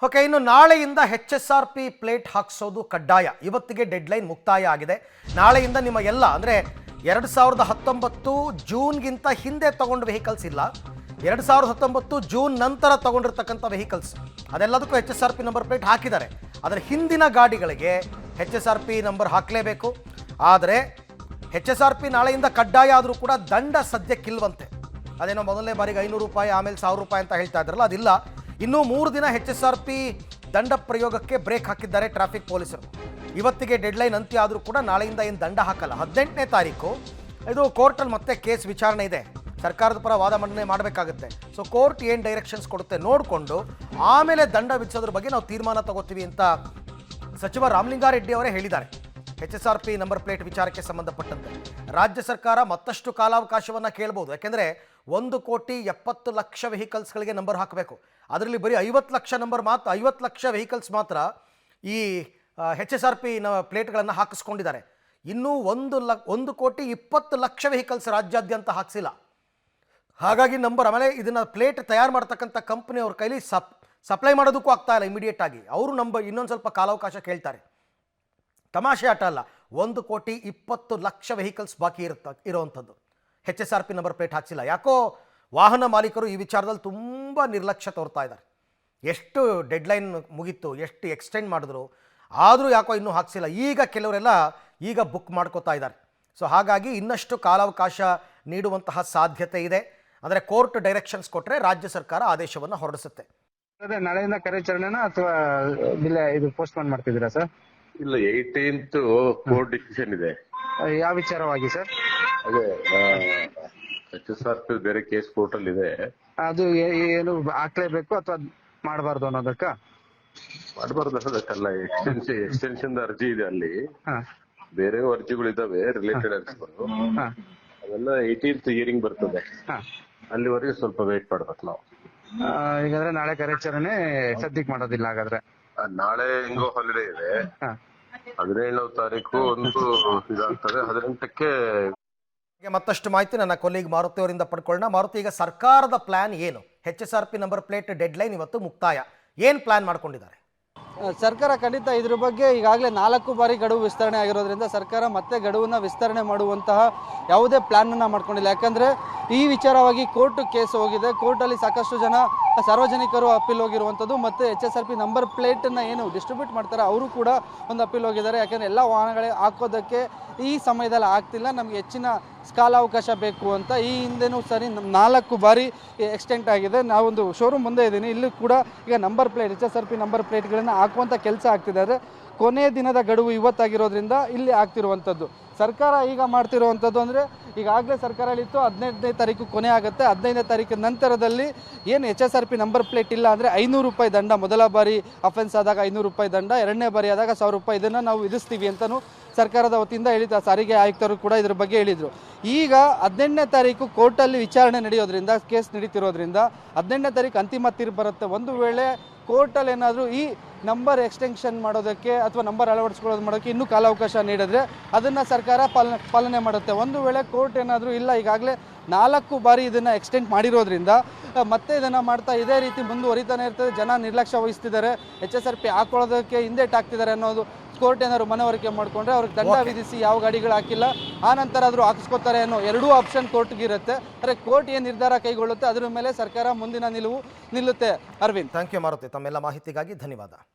Okay, ಇನ್ನು ನಾಳೆಯಿಂದ HSRP plate ಹಾಕಿಸೋದು ಕಡ್ಡಾಯ. ಇವತ್ತಿಗೆ ಡೆಡ್ಲೈನ್ ಮುಕ್ತಾಯ ಆಗಿದೆ. ನಾಳೆಯಿಂದ ನಿಮ್ಮ ಎಲ್ಲ ಅಂದರೆ 2019 ಜೂನ್ಗಿಂತ ಹಿಂದೆ ತಗೊಂಡ ವೆಹಿಕಲ್ಸ್ ಇಲ್ಲ, 2019 ಜೂನ್ ನಂತರ ತಗೊಂಡಿರ್ತಕ್ಕಂಥ ವೆಹಿಕಲ್ಸ್ ಅದೆಲ್ಲದಕ್ಕೂ HSRP ನಂಬರ್ ಪ್ಲೇಟ್ ಹಾಕಿದ್ದಾರೆ. ಅದರ ಹಿಂದಿನ ಗಾಡಿಗಳಿಗೆ HSRP ನಂಬರ್ ಹಾಕಲೇಬೇಕು. ಆದರೆ HSRP ನಾಳೆಯಿಂದ ಕಡ್ಡಾಯ ಆದರೂ ಕೂಡ ದಂಡ ಸದ್ಯಕ್ಕಿಲ್ವಂತೆ. ಅದೇನೋ ಮೊದಲನೇ ಬಾರಿಗೆ 500 ರೂಪಾಯಿ, ಆಮೇಲೆ 1000 ರೂಪಾಯಿ ಅಂತ ಹೇಳ್ತಾ ಇದ್ರಲ್ಲ, ಅದಿಲ್ಲ. ಇನ್ನೂ 3 ದಿನ HSRP ದಂಡ ಪ್ರಯೋಗಕ್ಕೆ ಬ್ರೇಕ್ ಹಾಕಿದ್ದಾರೆ ಟ್ರಾಫಿಕ್ ಪೊಲೀಸರು. ಇವತ್ತಿಗೆ ಡೆಡ್ಲೈನ್ ಅಂತ್ಯ ಆದರೂ ಕೂಡ ನಾಳೆಯಿಂದ ಏನು ದಂಡ ಹಾಕಲ್ಲ. 18ನೇ ತಾರೀಕು ಇದು ಕೋರ್ಟಲ್ಲಿ ಮತ್ತೆ ಕೇಸ್ ವಿಚಾರಣೆ ಇದೆ. ಸರ್ಕಾರದ ಪರ ವಾದ ಮಂಡನೆ ಮಾಡಬೇಕಾಗುತ್ತೆ. ಸೊ ಕೋರ್ಟ್ ಏನು ಡೈರೆಕ್ಷನ್ಸ್ ಕೊಡುತ್ತೆ ನೋಡಿಕೊಂಡು ಆಮೇಲೆ ದಂಡ ವಿಧಿಸೋದ್ರ ಬಗ್ಗೆ ನಾವು ತೀರ್ಮಾನ ತಗೋತೀವಿ ಅಂತ ಸಚಿವ ರಾಮಲಿಂಗಾರೆಡ್ಡಿ ಅವರೇ ಹೇಳಿದ್ದಾರೆ. HSRP ನಂಬರ್ ಪ್ಲೇಟ್ ವಿಚಾರಕ್ಕೆ ಸಂಬಂಧಪಟ್ಟಂತೆ ರಾಜ್ಯ ಸರ್ಕಾರ ಮತ್ತಷ್ಟು ಕಾಲಾವಕಾಶವನ್ನು ಕೇಳ್ಬೋದು. ಯಾಕೆಂದರೆ 1,70,00,000 ವೆಹಿಕಲ್ಸ್ಗಳಿಗೆ ನಂಬರ್ ಹಾಕಬೇಕು. ಅದರಲ್ಲಿ ಬರೀ 50 ಲಕ್ಷ ವೆಹಿಕಲ್ಸ್ ಮಾತ್ರ ಈ HSRP ಪ್ಲೇಟ್ಗಳನ್ನು ಹಾಕಿಸ್ಕೊಂಡಿದ್ದಾರೆ. ಇನ್ನೂ 1,20,00,000 ವೆಹಿಕಲ್ಸ್ ರಾಜ್ಯಾದ್ಯಂತ ಹಾಕಿಸಿಲ್ಲ. ಹಾಗಾಗಿ ನಂಬರ್, ಆಮೇಲೆ ಇದನ್ನು ಪ್ಲೇಟ್ ತಯಾರು ಮಾಡ್ತಕ್ಕಂಥ ಕಂಪ್ನಿಯವ್ರ ಕೈಲಿ ಸಪ್ಲೈ ಮಾಡೋದಕ್ಕೂ ಆಗ್ತಾ ಇಲ್ಲ. ಇಮಿಡಿಯೇಟ್ ಆಗಿ ಅವರು ಇನ್ನೊಂದು ಸ್ವಲ್ಪ ಕಾಲಾವಕಾಶ ಕೇಳ್ತಾರೆ. ತಮಾಷೆ ಆಟ ಅಲ್ಲ. 1,20,00,000 ವೆಹಿಕಲ್ಸ್ ಬಾಕಿ ಇರೋವಂಥದ್ದು HSRP ನಂಬರ್ ಪ್ಲೇಟ್ ಹಾಕಿಸಿಲ್ಲ. ಯಾಕೋ ವಾಹನ ಮಾಲೀಕರು ಈ ವಿಚಾರದಲ್ಲಿ ತುಂಬ ನಿರ್ಲಕ್ಷ್ಯ ತೋರ್ತಾ ಇದ್ದಾರೆ. ಎಷ್ಟು ಡೆಡ್ಲೈನ್ ಮುಗೀತು, ಎಷ್ಟು ಎಕ್ಸ್ಟೆಂಡ್ ಮಾಡಿದ್ರು, ಆದರೂ ಯಾಕೋ ಇನ್ನೂ ಹಾಕಿಸಿಲ್ಲ. ಈಗ ಕೆಲವರೆಲ್ಲ ಬುಕ್ ಮಾಡ್ಕೋತಾ ಇದ್ದಾರೆ. ಸೊ ಹಾಗಾಗಿ ಇನ್ನಷ್ಟು ಕಾಲಾವಕಾಶ ನೀಡುವಂತಹ ಸಾಧ್ಯತೆ ಇದೆ. ಅಂದರೆ ಕೋರ್ಟ್ ಡೈರೆಕ್ಷನ್ಸ್ ಕೊಟ್ಟರೆ ರಾಜ್ಯ ಸರ್ಕಾರ ಆದೇಶವನ್ನು ಹೊರಡಿಸುತ್ತೆ. ನಾಳೆಯಿಂದ ಕಾರ್ಯಾಚರಣೆನ ಅಥವಾ ಇದು ಪೋಸ್ಟ್ಪೋನ್ ಮಾಡ್ತಿದ್ದೀರಾ ಸರ್? ಇಲ್ಲ, 18th ಕೋರ್ಟ್ ಡಿಸಿಷನ್ ಇದೆ. ಯಾವ ವಿಚಾರವಾಗಿ ಸರ್? ಅದೇ HSRP ಬೇರೆ ಕೇಸ್ ಕೋರ್ಟ್ ಅಲ್ಲಿ ಇದೆ. ಅದು ಏನು ಹಾಕ್ಲೇಬೇಕು ಅಥವಾ ಮಾಡಬಾರ್ದು ಅನ್ನೋದಕ್ಕ? ಮಾಡಬಾರ್ದು ಅನ್ನೋದಕ್ಕಲ್ಲ, ಎಕ್ಸ್ಟೆನ್ಷನ್ ಅರ್ಜಿ ಇದೆ ಅಲ್ಲಿ. ಬೇರೆ ಅರ್ಜಿಗಳು ಇದಾವೆ, ರಿಲೇಟೆಡ್ ಅರ್ಜಿಗಳು. ಅವೆಲ್ಲ 18th ಹಿಯರಿಂಗ್ ಬರ್ತದೆ. ಅಲ್ಲಿವರೆಗೆ ಸ್ವಲ್ಪ ವೇಟ್ ಮಾಡ್ಬೇಕು ನಾವು. ಈಗಾದ್ರೆ ನಾಳೆ ಕಾರ್ಯಾಚರಣೆ ಸದ್ಯಕ್ಕೆ ಮಾಡೋದಿಲ್ಲ ಹಾಗಾದ್ರೆ? ನಾಳೆ ಹೆಂಗೋ ಹಾಲಿಡೇ ಇದೆ. 17ನೇ ತಾರೀಕು ಒಂದು ಇದಾಗ್ತದೆ. 18ಕ್ಕೆ ಮತ್ತಷ್ಟು ಮಾಹಿತಿ ನನ್ನ ಕೊಲೀಗ್ ಮಾರುತಿ ಅವರಿಂದ ಪಡ್ಕೊಳ್ಳೋಣ. ಮಾರುತಿ, ಈಗ ಸರ್ಕಾರದ ಪ್ಲಾನ್ ಏನು? HSRP ನಂಬರ್ ಪ್ಲೇಟ್ ಡೆಡ್ಲೈನ್ ಇವತ್ತು ಮುಕ್ತಾಯ, ಏನು ಪ್ಲಾನ್ ಮಾಡ್ಕೊಂಡಿದ್ದಾರೆ? ಸರ್ಕಾರ ಖಂಡಿತ ಇದ್ರ ಬಗ್ಗೆ ಈಗಾಗಲೇ 4 ಬಾರಿ ಗಡುವು ವಿಸ್ತರಣೆ ಆಗಿರೋದ್ರಿಂದ ಸರ್ಕಾರ ಮತ್ತೆ ಗಡುವನ್ನು ವಿಸ್ತರಣೆ ಮಾಡುವಂತಹ ಯಾವುದೇ ಪ್ಲಾನನ್ನು ಮಾಡ್ಕೊಂಡಿಲ್ಲ. ಯಾಕಂದರೆ ಈ ವಿಚಾರವಾಗಿ ಕೋರ್ಟ್ ಕೇಸ್ ಹೋಗಿದೆ. ಕೋರ್ಟಲ್ಲಿ ಸಾಕಷ್ಟು ಜನ ಸಾರ್ವಜನಿಕರು ಅಪೀಲ್ ಹೋಗಿರುವಂಥದ್ದು, ಮತ್ತು HSRP ನಂಬರ್ ಪ್ಲೇಟನ್ನು ಏನು ಡಿಸ್ಟ್ರಿಬ್ಯೂಟ್ ಮಾಡ್ತಾರೆ ಅವರು ಕೂಡ ಒಂದು ಅಪೀಲ್ ಹೋಗಿದ್ದಾರೆ. ಯಾಕೆಂದರೆ ಎಲ್ಲ ವಾಹನಗಳಿಗೆ ಹಾಕೋದಕ್ಕೆ ಈ ಸಮಯದಲ್ಲಿ ಆಗ್ತಿಲ್ಲ, ನಮಗೆ ಹೆಚ್ಚಿನ ಕಾಲಾವಕಾಶ ಬೇಕು ಅಂತ. ಈ ಹಿಂದೆನೂ ಸರಿ 4 ಬಾರಿ ಎಕ್ಸ್ಟೆಂಟ್ ಆಗಿದೆ. ನಾವೊಂದು ಶೋರೂಮ್ ಮುಂದೆ ಇದ್ದೀನಿ, ಇಲ್ಲೂ ಕೂಡ ಈಗ ನಂಬರ್ ಪ್ಲೇಟ್ HSRP ನಂಬರ್ ಪ್ಲೇಟ್ಗಳನ್ನು ಹಾಕುವಂಥ ಕೆಲಸ ಆಗ್ತಿದ್ದಾರೆ. ಕೊನೆಯ ದಿನದ ಗಡುವು ಇವತ್ತಾಗಿರೋದ್ರಿಂದ ಇಲ್ಲಿ ಆಗ್ತಿರುವಂಥದ್ದು. ಸರ್ಕಾರ ಈಗ ಮಾಡ್ತಿರುವಂಥದ್ದು ಅಂದರೆ ಈಗಾಗಲೇ ಸರ್ಕಾರ ಹೇಳಿತ್ತು 15ನೇ ತಾರೀಕು ಕೊನೆ ಆಗುತ್ತೆ. 15ನೇ ತಾರೀಕು ನಂತರದಲ್ಲಿ ಏನು HSRP ನಂಬರ್ ಪ್ಲೇಟ್ ಇಲ್ಲ ಅಂದರೆ 500 ರೂಪಾಯಿ ದಂಡ, ಮೊದಲ ಬಾರಿ ಅಫೆನ್ಸ್ ಆದಾಗ 500 ರೂಪಾಯಿ ದಂಡ, 2ನೇ ಬಾರಿ ಆದಾಗ 1000 ರೂಪಾಯಿ ಇದನ್ನು ನಾವು ವಿಧಿಸ್ತೀವಿ ಅಂತಲೂ ಸರ್ಕಾರದ ವತಿಯಿಂದ ಹೇಳಿದ ಸಾರಿಗೆ ಆಯುಕ್ತರು ಕೂಡ ಇದ್ರ ಬಗ್ಗೆ ಹೇಳಿದರು. ಈಗ 18ನೇ ತಾರೀಕು ಕೋರ್ಟಲ್ಲಿ ವಿಚಾರಣೆ ನಡೆಯೋದ್ರಿಂದ, ಕೇಸ್ ನಡೀತಿರೋದ್ರಿಂದ 18ನೇ ತಾರೀಕು ಅಂತಿಮ ತೀರ್ಪು ಬರುತ್ತೆ. ಒಂದು ವೇಳೆ ಕೋರ್ಟಲ್ಲಿ ಏನಾದರೂ ಈ ನಂಬರ್ ಎಕ್ಸ್ಟೆನ್ಷನ್ ಮಾಡೋದಕ್ಕೆ ಅಥವಾ ನಂಬರ್ ಅಳವಡಿಸ್ಕೊಳ್ಳೋದು ಮಾಡೋಕ್ಕೆ ಇನ್ನೂ ಕಾಲಾವಕಾಶ ನೀಡಿದ್ರೆ ಅದನ್ನು ಸರ್ಕಾರ ಪಾಲನೆ ಮಾಡುತ್ತೆ. ಒಂದು ವೇಳೆ ಕೋರ್ಟ್ ಏನಾದರೂ ಇಲ್ಲ, ಈಗಾಗಲೇ 4 ಬಾರಿ ಇದನ್ನು ಎಕ್ಸ್ಟೆಂಡ್ ಮಾಡಿರೋದ್ರಿಂದ ಮತ್ತೆ ಇದನ್ನು ಮಾಡ್ತಾ ಇದೇ ರೀತಿ ಮುಂದುವರಿತಾನೆ ಇರ್ತದೆ. ಜನ ನಿರ್ಲಕ್ಷ್ಯ ವಹಿಸ್ತಿದ್ದಾರೆ, HSRP ಹಾಕೊಳ್ಳೋದಕ್ಕೆ ಹಿಂದೇಟಾಗ್ತಿದ್ದಾರೆ ಅನ್ನೋದು ಕೋರ್ಟ್ ಏನಾದ್ರು ಮನವರಿಕೆ ಮಾಡಿಕೊಂಡ್ರೆ ಅವ್ರಿಗೆ ದಂಡ ವಿಧಿಸಿ ಯಾವ ಗಾಡಿಗಳು ಹಾಕಿಲ್ಲ ಆ ನಂತರ ಆದರೂ ಹಾಕಿಸ್ಕೋತಾರೆ ಅನ್ನೋ 2 ಆಪ್ಷನ್ ಕೋರ್ಟ್ಗಿರುತ್ತೆ. ಆದರೆ ಕೋರ್ಟ್ ಏನು ನಿರ್ಧಾರ ಕೈಗೊಳ್ಳುತ್ತೆ ಅದ್ರ ಮೇಲೆ ಸರ್ಕಾರ ಮುಂದಿನ ನಿಲುವು ನಿಲ್ಲುತ್ತೆ. ಅರವಿಂದ್, ಥ್ಯಾಂಕ್ ಯು ಮಾರುತಿ, ತಮ್ಮೆಲ್ಲ ಮಾಹಿತಿಗಾಗಿ ಧನ್ಯವಾದ.